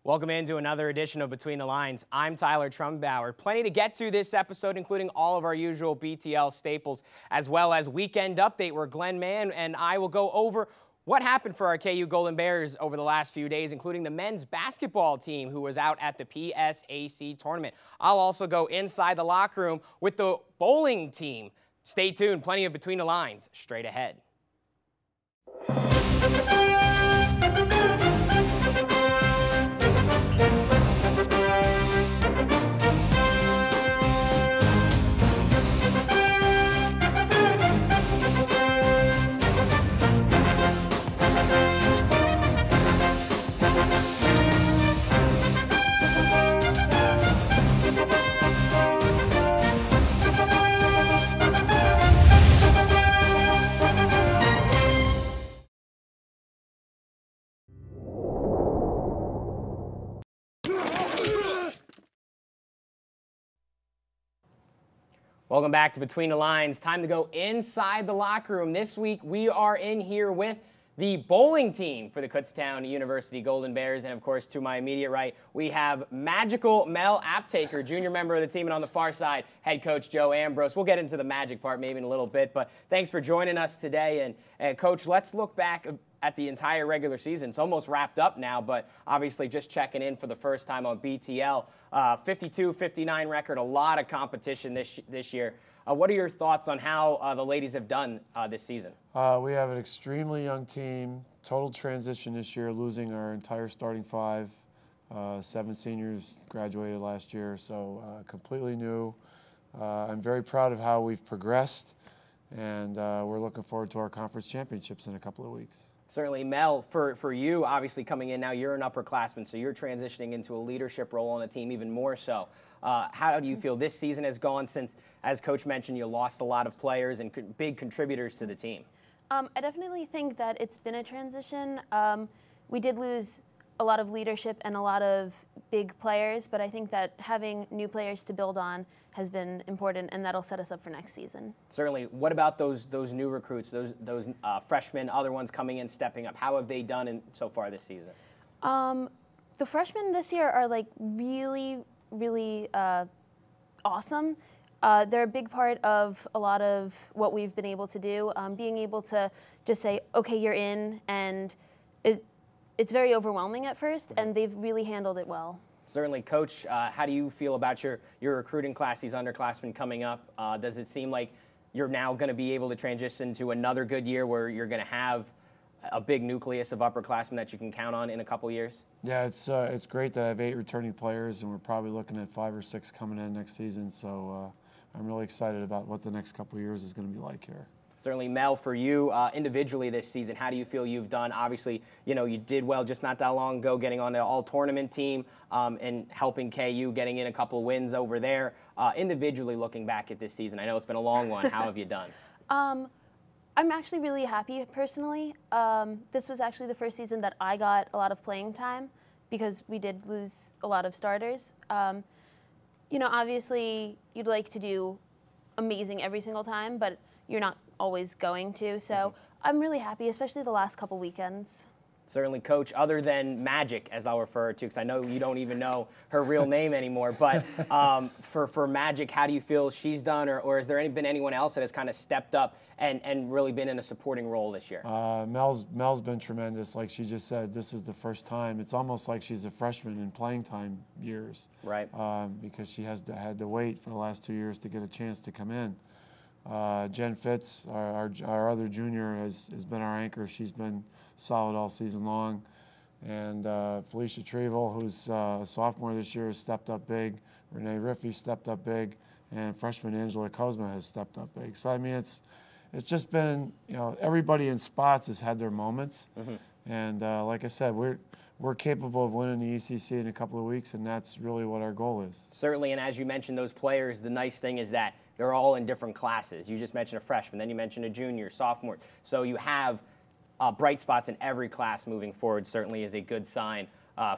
Welcome into another edition of Between the Lines. I'm Tyler Trumbauer. Plenty to get to this episode, including all of our usual BTL staples, as well as Weekend Update, where Glenn Mann and I will go over what happened for our KU Golden Bears over the last few days, including the men's basketball team who was out at the PSAC tournament. I'll also go inside the locker room with the bowling team. Stay tuned. Plenty of Between the Lines straight ahead. Welcome back to Between the Lines. Time to go inside the locker room. This week, we are in here with the bowling team for the Kutztown University Golden Bears. And, of course, to my immediate right, we have magical Mel Aptaker, junior member of the team, and on the far side, head coach Joe Ambrose. We'll get into the magic part maybe in a little bit, but thanks for joining us today. And Coach, let's look back at the entire regular season. It's almost wrapped up now, but obviously just checking in for the first time on BTL. 52-59 record, a lot of competition this year. What are your thoughts on how the ladies have done this season? We have an extremely young team, total transition this year, losing our entire starting five. 7 seniors graduated last year, so completely new. I'm very proud of how we've progressed, and we're looking forward to our conference championships in a couple of weeks. Certainly. Mel, for you, obviously coming in now, you're an upperclassman, so you're transitioning into a leadership role on the team even more so. How do you feel this season has gone since, as Coach mentioned, you lost a lot of players and big contributors to the team? I definitely think that it's been a transition. We did lose a lot of leadership and a lot of big players, but I think that having new players to build on has been important, and that'll set us up for next season. Certainly. What about those new recruits, those freshmen, other ones coming in, stepping up? How have they done so far this season? The freshmen this year are like really awesome. They're a big part of a lot of what we've been able to do. Being able to just say, okay, you're in, and it's very overwhelming at first, and they've really handled it well. Certainly. Coach, how do you feel about your recruiting class, these underclassmen coming up? Does it seem like you're now going to be able to transition to another good year where you're going to have a big nucleus of upperclassmen that you can count on in a couple years? Yeah, it's great that I have 8 returning players, and we're probably looking at 5 or 6 coming in next season. So I'm really excited about what the next couple of years is going to be like here. Certainly. Mel, for you individually this season, how do you feel you've done? Obviously, you did well just not that long ago getting on the all-tournament team and helping KU getting in a couple of wins over there. Individually looking back at this season, I know it's been a long one. How have you done? I'm actually really happy personally. This was actually the first season that I got a lot of playing time because we did lose a lot of starters. Obviously you'd like to do amazing every single time, but you're not always going to. So I'm really happy, especially the last couple weekends. Certainly, Coach, other than Magic, as I'll refer her to, because I know you don't even know her real name anymore, but for Magic, how do you feel she's done, or has there been anyone else that has kind of stepped up and really been in a supporting role this year? Mel's been tremendous. Like she just said, this is the first time. It's almost like she's a freshman in playing time years. Right. Because she had to wait for the last 2 years to get a chance to come in. Jen Fitz, our other junior, has been our anchor. She's been solid all season long. And Felicia Trevel, who's a sophomore this year, has stepped up big. Renee Riffey stepped up big. And freshman Angela Kozma has stepped up big. So, I mean, it's just been, everybody in spots has had their moments. And like I said, we're capable of winning the ECC in a couple of weeks, and that's really what our goal is. Certainly, and as you mentioned, those players, the nice thing is that they're all in different classes. You just mentioned a freshman, then you mentioned a junior, sophomore. So you have bright spots in every class moving forward, certainly is a good sign.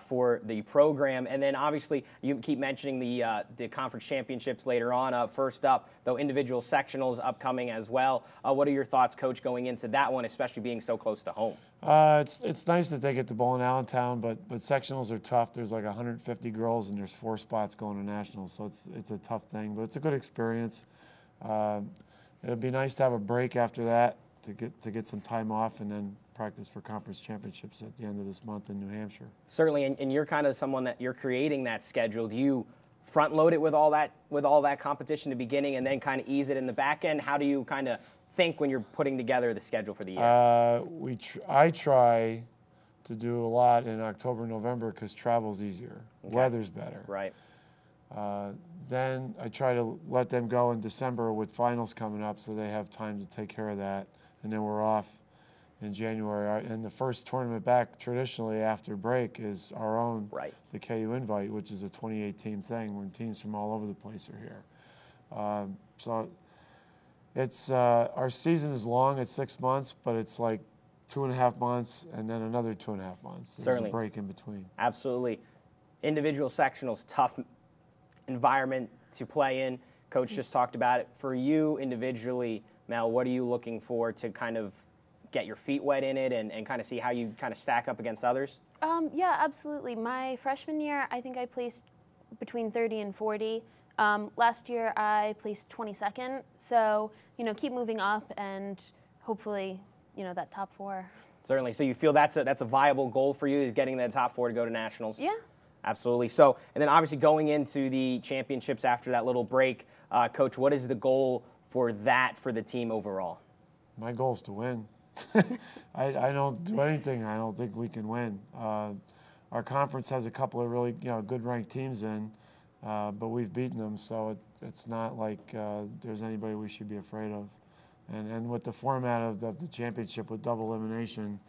for the program. And then obviously you keep mentioning the conference championships later on. First up, though, individual sectionals upcoming as well. What are your thoughts, Coach, going into that one, especially being so close to home? It's nice that they get the ball in Allentown, but sectionals are tough. There's like 150 girls, and there's 4 spots going to nationals, so it's a tough thing, but it's a good experience. It'd be nice to have a break after that to get some time off, and then practice for conference championships at the end of this month in New Hampshire. Certainly, and you're kind of someone that you're creating that schedule. Do you front load it with all that competition in the beginning, and then kind of ease it in the back end? How do you kind of think when you're putting together the schedule for the year? I try to do a lot in October, November because travel's easier, weather's better. Right. Then I try to let them go in December with finals coming up, so they have time to take care of that, and then we're off in January. And the first tournament back traditionally after break is our own, the KU Invite, which is a 28-team thing when teams from all over the place are here. So it's our season is long, it's 6 months, but it's like 2.5 months and then another 2.5 months. There's a break in between. Absolutely. Individual sectionals, tough environment to play in. Coach just talked about it. For you individually, Mel, what are you looking for to kind of get your feet wet in it and kind of see how you kind of stack up against others? Yeah, absolutely. My freshman year, I think I placed between 30 and 40. Last year, I placed 22nd. So, keep moving up and hopefully, that top 4. Certainly. So you feel that's a viable goal for you, is getting that top 4 to go to nationals? Yeah. Absolutely. So, and then obviously going into the championships after that little break, Coach, what is the goal for the team overall? My goal is to win. I don't do anything I don't think we can win. Our conference has a couple of really good ranked teams in, but we've beaten them, so it's not like there's anybody we should be afraid of. And with the format of the championship with double elimination,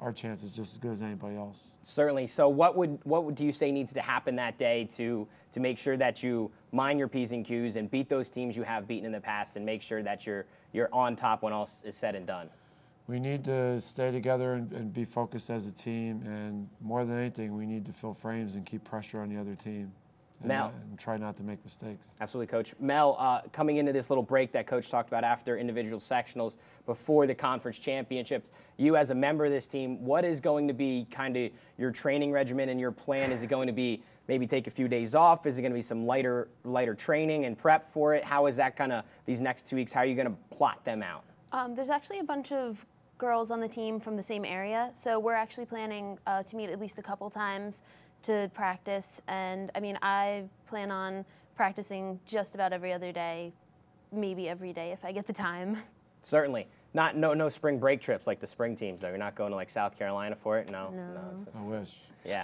our chance is just as good as anybody else. Certainly. So what do you say needs to happen that day to make sure that you mind your P's and Q's and beat those teams you have beaten in the past and make sure that you're on top when all is said and done? We need to stay together and be focused as a team, and more than anything, we need to fill frames and keep pressure on the other team. And try not to make mistakes. Absolutely, Coach. Mel, coming into this little break that Coach talked about after individual sectionals before the conference championships, you as a member of this team, what is going to be kind of your training regimen and your plan? Is it going to be maybe take a few days off? Is it going to be some lighter training and prep for it? How is that kind of these next 2 weeks? How are you going to plot them out? There's actually a bunch of girls on the team from the same area, so we're actually planning to meet at least a couple times to practice, and I plan on practicing just about every other day, maybe every day if I get the time. Certainly. No spring break trips like the spring teams, though. You're not going to like South Carolina for it? No. I wish. Yeah.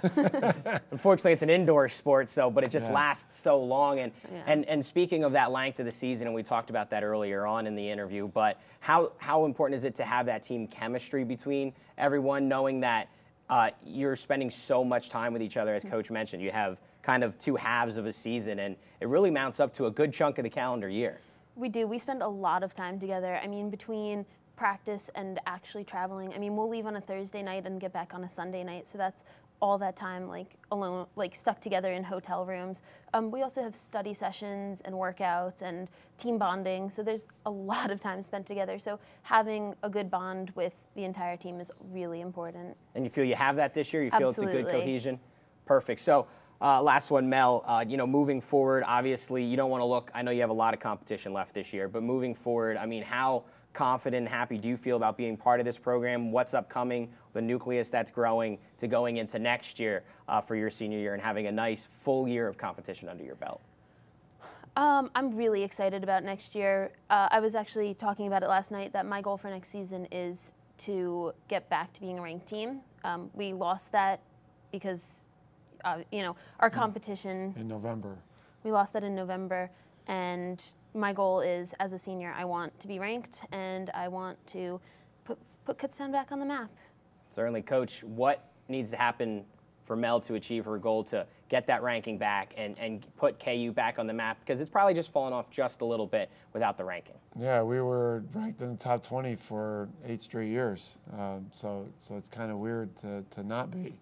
Unfortunately, it's an indoor sport, but it just lasts so long. And speaking of that length of the season, and we talked about that earlier on in the interview, but how important is it to have that team chemistry between everyone, knowing that you're spending so much time with each other, as Coach mentioned. You have kind of 2 halves of a season, and it really mounts up to a good chunk of the calendar year. We do. We spend a lot of time together. Between practice and actually traveling, we'll leave on a Thursday night and get back on a Sunday night, so that's all that time alone, stuck together in hotel rooms. We also have study sessions and workouts and team bonding, so there's a lot of time spent together. So having a good bond with the entire team is really important. And you feel you have that this year? You feel Absolutely. It's a good cohesion? Perfect. So last one, Mel, moving forward, obviously you don't want to look, I know you have a lot of competition left this year, but moving forward, how confident and happy do you feel about being part of this program? What's upcoming, the nucleus that's growing to going into next year for your senior year and having a nice full year of competition under your belt? I'm really excited about next year. I was actually talking about it last night that my goal for next season is to get back to being a ranked team. We lost that because, our competition. In November. We lost that in November, and my goal is, as a senior, I want to be ranked, and I want to put Kutztown back on the map. Certainly. Coach, what needs to happen for Mel to achieve her goal to get that ranking back and put KU back on the map? Because it's probably just fallen off just a little bit without the ranking. Yeah, we were ranked in the top 20 for 8 straight years, so it's kind of weird to not be.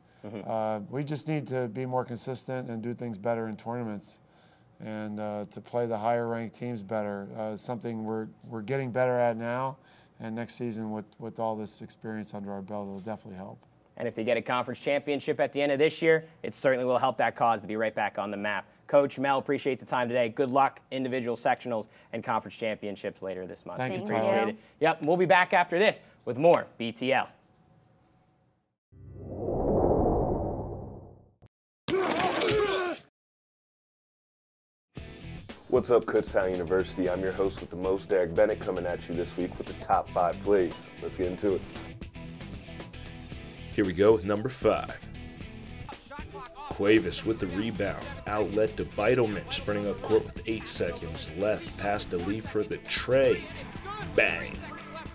We just need to be more consistent and do things better in tournaments, and to play the higher ranked teams better. Something we're getting better at now, and next season with all this experience under our belt, it'll definitely help. And if they get a conference championship at the end of this year, it certainly will help that cause to be right back on the map. Coach, Mel, appreciate the time today. Good luck, individual sectionals and conference championships later this month. Thank you, appreciate it. Yep, we'll be back after this with more BTL. What's up, Kutztown University? I'm your host with the most, Derek Bennett, coming at you this week with the top 5 plays. Let's get into it. Here we go with number 5. Cuevas with the rebound. Outlet to Beitelman, sprinting up court with 8 seconds left. Pass to Lee for the tray. Bang.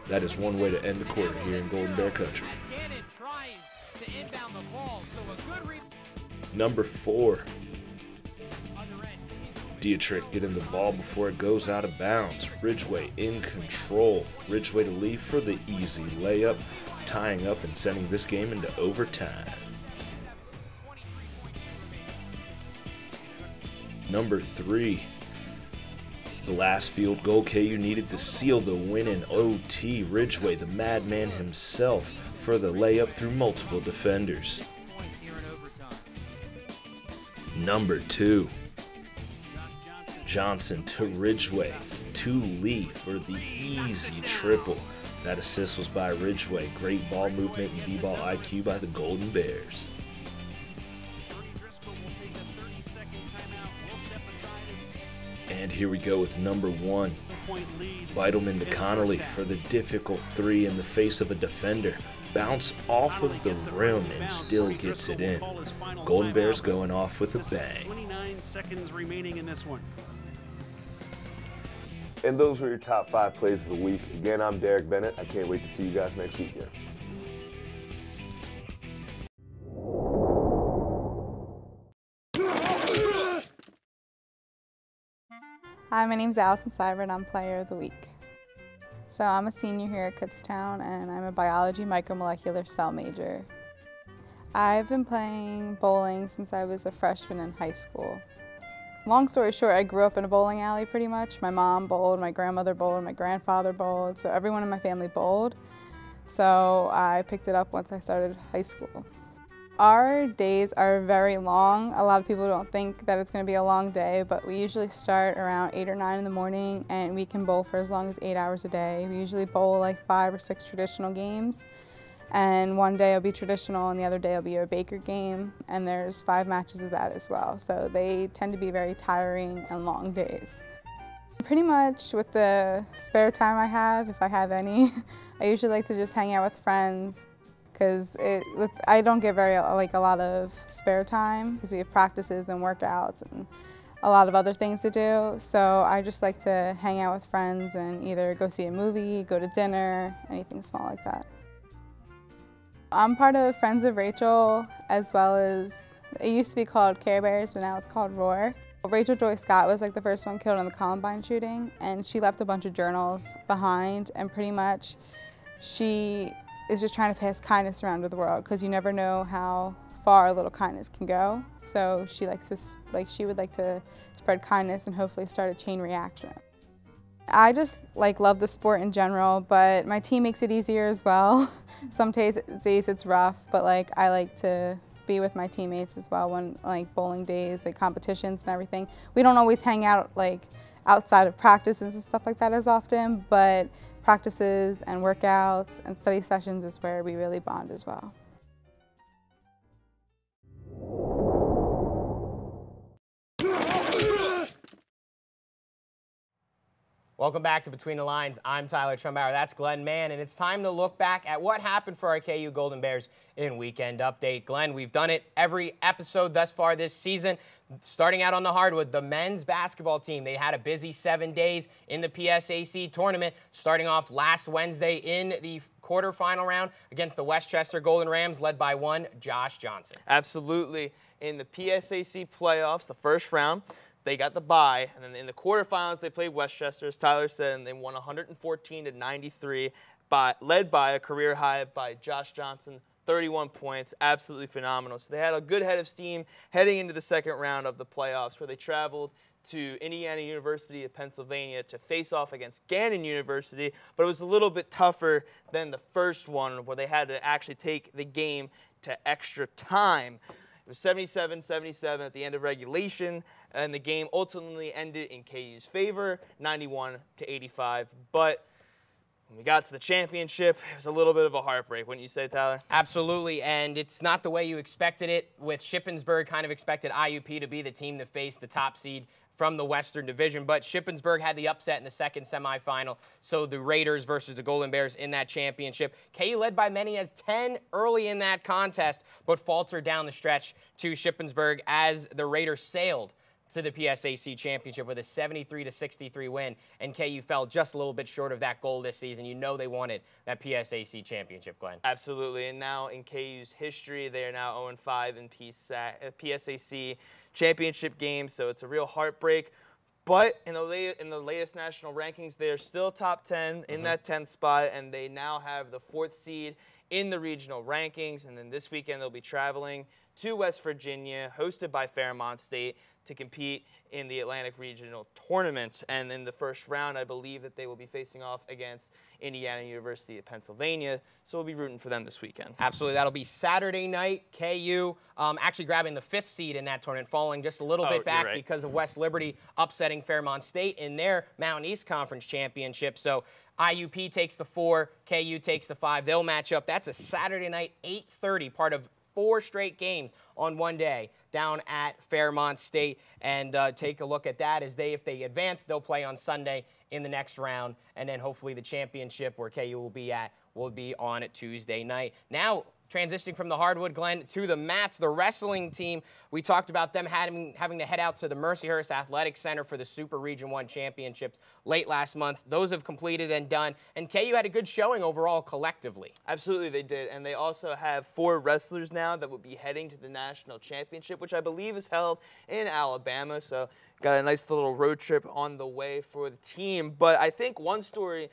That is one way to end the quarter here in Golden Bear Country. Number 4. Dietrich getting the ball before it goes out of bounds. Ridgway in control. Ridgway to Lee for the easy layup, tying up and sending this game into overtime. Number 3. The last field goal KU needed to seal the win in OT. Ridgway, the madman himself, for the layup through multiple defenders. Number 2. Johnson to Ridgway to Lee for the easy triple. That assist was by Ridgway. Great ball movement and b-ball IQ by the Golden Bears. And here we go with number 1. Beitelman to Connolly for the difficult 3 in the face of a defender. Bounce off of the rim and still gets it in. Golden Bears going off with a bang. 29 seconds remaining in this one. And those were your top 5 plays of the week. Again, I'm Derek Bennett. I can't wait to see you guys next weekend. Hi, my name's Allison Seibert. I'm Player of the Week. So I'm a senior here at Kutztown, and I'm a biology micromolecular cell major. I've been playing bowling since I was a freshman in high school. Long story short, I grew up in a bowling alley pretty much. My mom bowled, my grandmother bowled, my grandfather bowled, so everyone in my family bowled. So I picked it up once I started high school. Our days are very long. A lot of people don't think that it's going to be a long day, but we usually start around 8 or 9 in the morning, and we can bowl for as long as 8 hours a day. We usually bowl like 5 or 6 traditional games, and one day will be traditional and the other day will be a Baker game, and there's 5 matches of that as well. So they tend to be very tiring and long days. Pretty much with the spare time I have, if I have any, I usually like to just hang out with friends, because I don't get a lot of spare time because we have practices and workouts and a lot of other things to do. So I just like to hang out with friends and either go see a movie, go to dinner, anything small like that. I'm part of Friends of Rachel, as well as, it used to be called Care Bears, but now it's called Roar. Rachel Joy Scott was like the first one killed in the Columbine shooting, and she left a bunch of journals behind, and pretty much she is just trying to pass kindness around to the world, because you never know how far a little kindness can go. So she likes to, she would like to spread kindness and hopefully start a chain reaction. I just love the sport in general, but my team makes it easier as well. Some days it's rough, but I like to be with my teammates as well when bowling days, competitions and everything. We don't always hang out outside of practices and stuff like that as often, but practices and workouts and study sessions is where we really bond as well. Welcome back to Between the Lines. I'm Tyler Trumbauer. That's Glenn Mann, and it's time to look back at what happened for our KU Golden Bears in Weekend Update. Glenn, we've done it every episode thus far this season. Starting out on the hardwood, the men's basketball team, they had a busy 7 days in the PSAC tournament, starting off last Wednesday in the quarterfinal round against the Westchester Golden Rams, led by one Josh Johnson. Absolutely. In the PSAC playoffs, the first round, they got the bye, and then in the quarterfinals, they played Westchester, as Tyler said, and they won 114-93, led by a career high by Josh Johnson, 31 points, absolutely phenomenal. So they had a good head of steam heading into the second round of the playoffs, where they traveled to Indiana University of Pennsylvania to face off against Gannon University, but it was a little bit tougher than the first one, where they had to actually take the game to extra time. It was 77-77 at the end of regulation, and the game ultimately ended in KU's favor, 91-85. But when we got to the championship, it was a little bit of a heartbreak, wouldn't you say, Tyler? Absolutely, and it's not the way you expected it. With Shippensburg, kind of expected IUP to be the team to face the top seed from the Western Division, but Shippensburg had the upset in the second semifinal, so the Raiders versus the Golden Bears in that championship. KU led by many as 10 early in that contest, but faltered down the stretch to Shippensburg as the Raiders sailed to the PSAC championship with a 73-63 win, and KU fell just a little bit short of that goal this season. You know they wanted that PSAC championship, Glenn. Absolutely, and now in KU's history, they are now 0-5 in PSAC championship games, so it's a real heartbreak. But in the latest national rankings, they are still top 10 in that 10th spot, and they now have the 4th seed in the regional rankings. And then this weekend, they'll be traveling to West Virginia, hosted by Fairmont State, to compete in the Atlantic Regional Tournament. And in the first round, I believe that they will be facing off against Indiana University of Pennsylvania. So we'll be rooting for them this weekend. Absolutely. That'll be Saturday night. KU actually grabbing the 5th seed in that tournament, falling just a little bit back because of West Liberty upsetting Fairmont State in their Mountain East Conference championship. So IUP takes the 4, KU takes the 5. They'll match up. That's a Saturday night, 8:30, part of 4 straight games on one day down at Fairmont State. And take a look at that as if they advance, they'll play on Sunday in the next round. And then hopefully the championship where KU will be at will be on Tuesday night. Now, transitioning from the hardwood, Glenn, to the mats, the wrestling team. We talked about them having to head out to the Mercyhurst Athletic Center for the Super Region 1 championships late last month. Those have completed and done, and KU had a good showing overall collectively. Absolutely, they did, and they also have 4 wrestlers now that will be heading to the national championship, which I believe is held in Alabama, so got a nice little road trip on the way for the team. But I think one story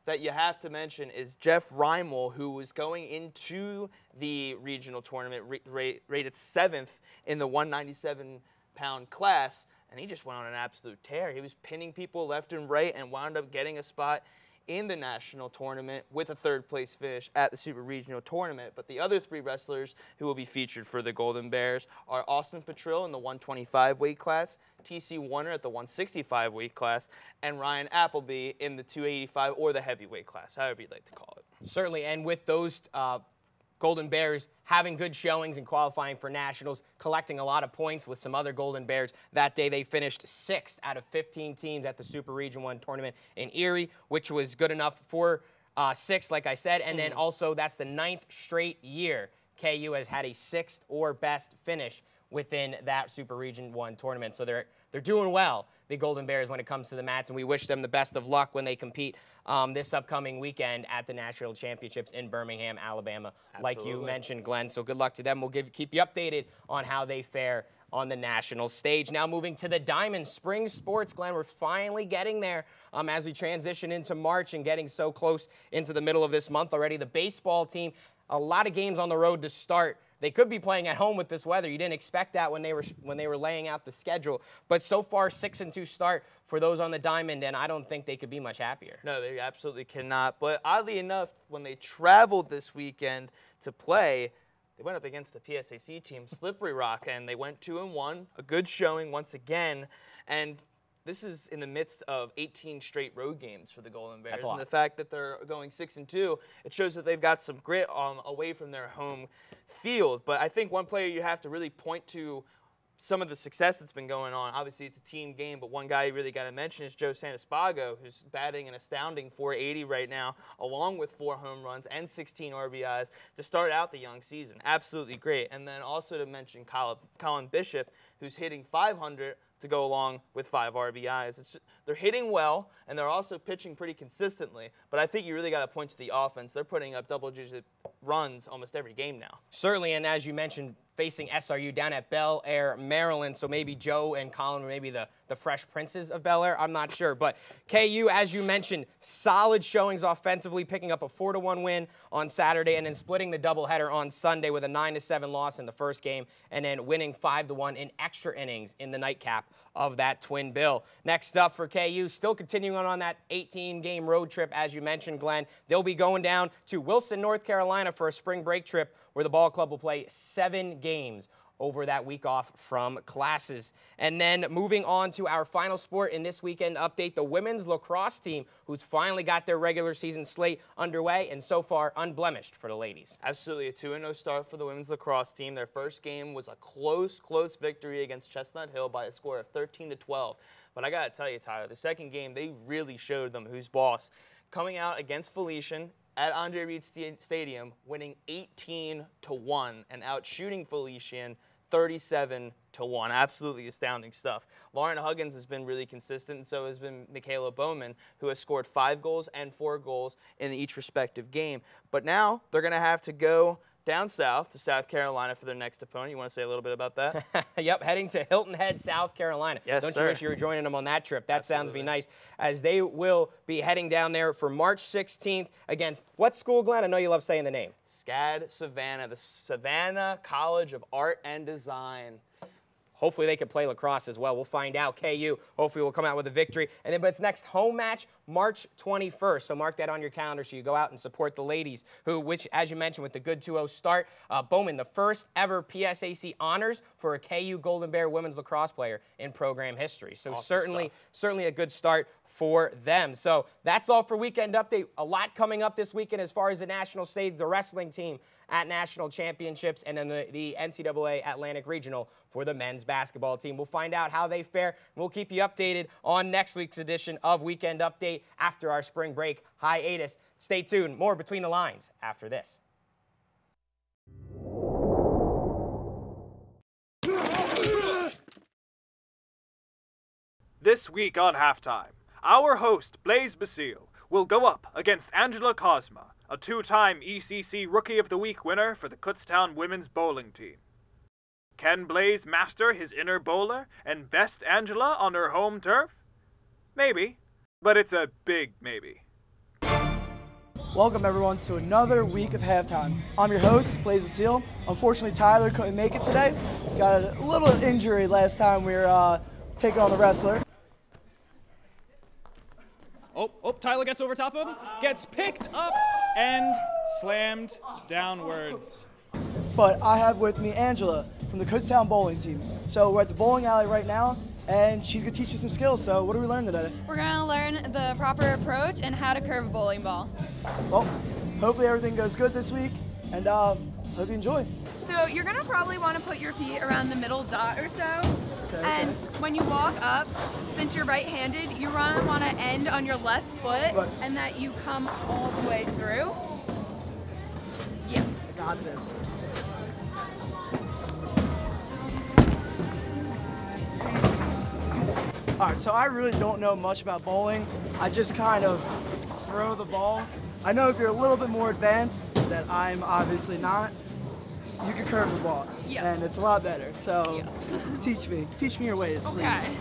that you have to mention is Jeff Reimel, who was going into the regional tournament rated 7th in the 197-pound class, and he just went on an absolute tear. He was pinning people left and right and wound up getting a spot in the national tournament with a 3rd-place finish at the Super Regional Tournament. But the other 3 wrestlers who will be featured for the Golden Bears are Austin Petrill in the 125 weight class, TC Warner at the 165 weight class, and Ryan Appleby in the 285 or the heavyweight class, however you'd like to call it. Certainly, and with those Golden Bears having good showings and qualifying for nationals, collecting a lot of points with some other Golden Bears. That day they finished 6th out of 15 teams at the Super Region 1 tournament in Erie, which was good enough for 6th, like I said. And then also that's the 9th straight year KU has had a 6th or best finish within that Super Region 1 tournament. So they're doing well, the Golden Bears, when it comes to the mats, and we wish them the best of luck when they compete this upcoming weekend at the National Championships in Birmingham, Alabama, like you mentioned, Glenn. So good luck to them. We'll keep you updated on how they fare on the national stage. Now moving to the Diamond Spring Sports, Glenn, we're finally getting there as we transition into March and getting so close into the middle of this month already. The baseball team, a lot of games on the road to start. They could be playing at home with this weather. You didn't expect that when they were laying out the schedule. But so far, 6-2 start for those on the Diamond, and I don't think they could be much happier. No, they absolutely cannot. But oddly enough, when they traveled this weekend to play, they went up against the PSAC team, Slippery Rock, and they went 2-1, a good showing once again. And this is in the midst of 18 straight road games for the Golden Bears. And the fact that they're going 6-2, it shows that they've got some grit away from their home field. But I think one player you have to really point to some of the success that's been going on. Obviously, it's a team game, but one guy you really got to mention is Joe Santispago, who's batting an astounding .480 right now, along with 4 home runs and 16 RBIs to start out the young season. Absolutely great. And then also to mention Colin Bishop, who's hitting .500 to go along with 5 RBIs. They're hitting well, and they're also pitching pretty consistently. But I think you really got to point to the offense. They're putting up double-digit runs almost every game now. Certainly, and as you mentioned, facing SRU down at Bel Air, Maryland. So maybe Joe and Colin were maybe the Fresh Princes of Bel Air. I'm not sure. But KU, as you mentioned, solid showings offensively, picking up a 4-1 win on Saturday and then splitting the doubleheader on Sunday with a 9-7 loss in the first game and then winning 5-1 in extra innings in the nightcap of that twin bill. Next up for KU, still continuing on that 18-game road trip, as you mentioned, Glenn. They'll be going down to Wilson, North Carolina for a spring break trip where the ball club will play 7 games over that week off from classes. And then moving on to our final sport in this weekend update, the women's lacrosse team, who's finally got their regular season slate underway and so far unblemished for the ladies. Absolutely, a 2-0 start for the women's lacrosse team. Their first game was a close victory against Chestnut Hill by a score of 13-12. But I gotta tell you, Tyler, the second game, they really showed them who's boss. Coming out against Felician at Andre Reed Stadium, winning 18-1 and out shooting Felician 37-1. Absolutely astounding stuff. Lauren Huggins has been really consistent, and so has been Michaela Bowman, who has scored 5 goals and 4 goals in each respective game. But now they're going to have to go down south to South Carolina for their next opponent. You want to say a little bit about that? Yep, heading to Hilton Head, South Carolina. Yes, Don't sir. you wish you were joining them on that trip? That Absolutely. sounds be nice, as they will be heading down there for March 16th against what school, Glenn? I know you love saying the name. SCAD Savannah, the Savannah College of Art and Design. Hopefully they can play lacrosse as well. We'll find out. KU hopefully will come out with a victory. And then, but it's next home match, March 21st. So mark that on your calendar so you go out and support the ladies, which, as you mentioned, with the good 2-0 start, Bowman, the first ever PSAC honors for a KU Golden Bear women's lacrosse player in program history. So Awesome certainly a good start for them. So that's all for Weekend Update. A lot coming up this weekend as far as the national stage, the wrestling team at national championships, and then the NCAA Atlantic Regional for the men's basketball team. We'll find out how they fare, and we'll keep you updated on next week's edition of Weekend Update after our spring break hiatus. Stay tuned. More Between the Lines after this. This week on Halftime, our host, Blaise Basile, will go up against Angela Cosma, a 2-time ECC Rookie of the Week winner for the Kutztown women's bowling team. Can Blaise master his inner bowler and best Angela on her home turf? Maybe, but it's a big maybe. Welcome everyone to another week of Halftime. I'm your host, Blaise Basile. Unfortunately, Tyler couldn't make it today. Got a little injury last time we were taking on the wrestler. Oh, Tyler gets over top of him, gets picked up and slammed downwards. But I have with me Angela from the Kutztown bowling team. So we're at the bowling alley right now, and she's gonna teach you some skills. So what do we learn today? We're gonna learn the proper approach and how to curve a bowling ball. Well, hopefully everything goes good this week, and hope you enjoy. So you're gonna probably wanna put your feet around the middle dot or so. Okay, and when you walk up, since you're right-handed, you want to end on your left foot, right, and that you come all the way through. Yes. I got this. All right, so I really don't know much about bowling. I just kind of throw the ball. I know if you're a little bit more advanced, that I'm obviously not, you can curve the ball. Yes. And it's a lot better. So teach me your ways, please. Okay.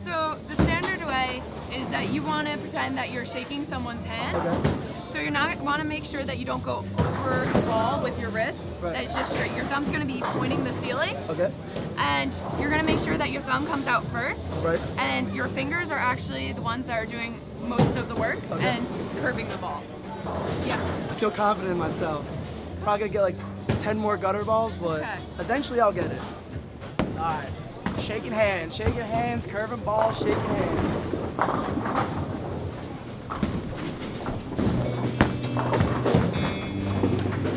So the standard way is that you want to pretend that you're shaking someone's hand. Okay. So you're not want to make sure that you don't go over the ball with your wrist. Right. That it's just straight. Your thumb's going to be pointing the ceiling. Okay. And you're going to make sure that your thumb comes out first. Right. And your fingers are actually the ones that are doing most of the work and curving the ball. Yeah. I feel confident in myself. Probably gonna get like 10 more gutter balls, but eventually I'll get it. All right. Shaking hands, curving balls, shaking hands.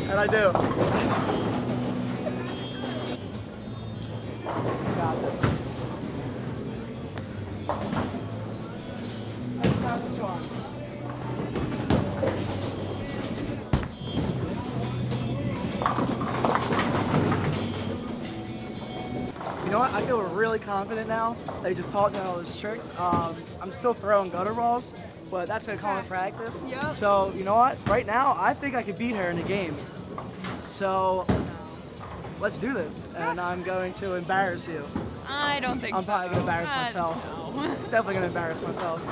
And I do. Got this. 7 times a charm. You know what? I feel really confident now. They just taught me all those tricks. I'm still throwing gutter balls, but that's gonna come in practice. Yep. So you know what? Right now, I think I could beat her in the game. So let's do this. And I'm going to embarrass you. I don't think so. I'm probably going to embarrass myself. No. Definitely going to embarrass myself.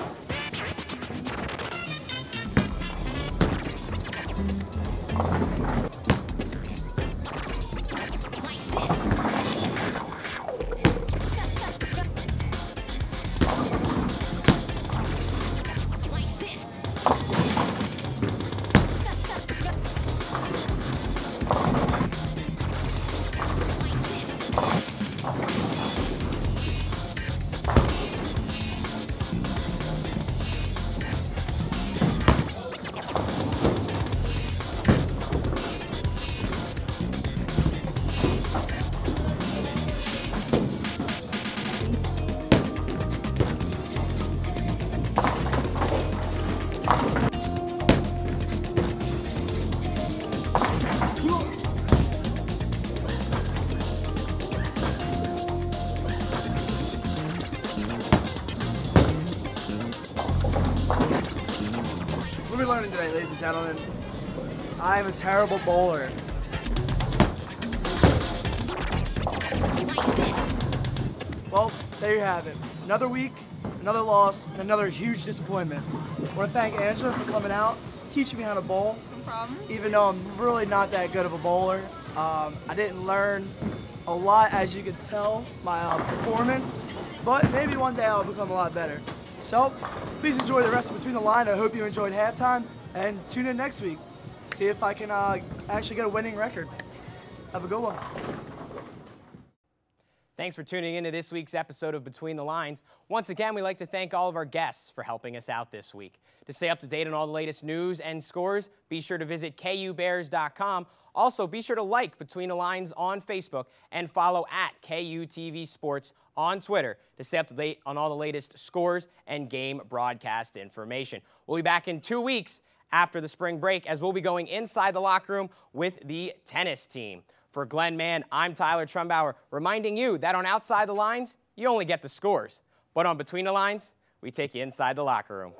What are we learning today, ladies and gentlemen? I am a terrible bowler. Well, there you have it. Another week, another loss, and another huge disappointment. I want to thank Angela for coming out, teaching me how to bowl. No problem. Even though I'm really not that good of a bowler, I didn't learn a lot, as you could tell, my performance, but maybe one day I'll become a lot better. So, please enjoy the rest of Between the Line. I hope you enjoyed halftime, and tune in next week. See if I can actually get a winning record. Have a good one. Thanks for tuning into this week's episode of Between the Lines. Once again, we'd like to thank all of our guests for helping us out this week. To stay up to date on all the latest news and scores, be sure to visit KUBears.com. Also, be sure to like Between the Lines on Facebook and follow at KUTV Sports on Twitter to stay up to date on all the latest scores and game broadcast information. We'll be back in 2 weeks after the spring break, as we'll be going inside the locker room with the tennis team. For Glenn Mann, I'm Tyler Trumbauer, reminding you that on Outside the Lines, you only get the scores. But on Between the Lines, we take you inside the locker room.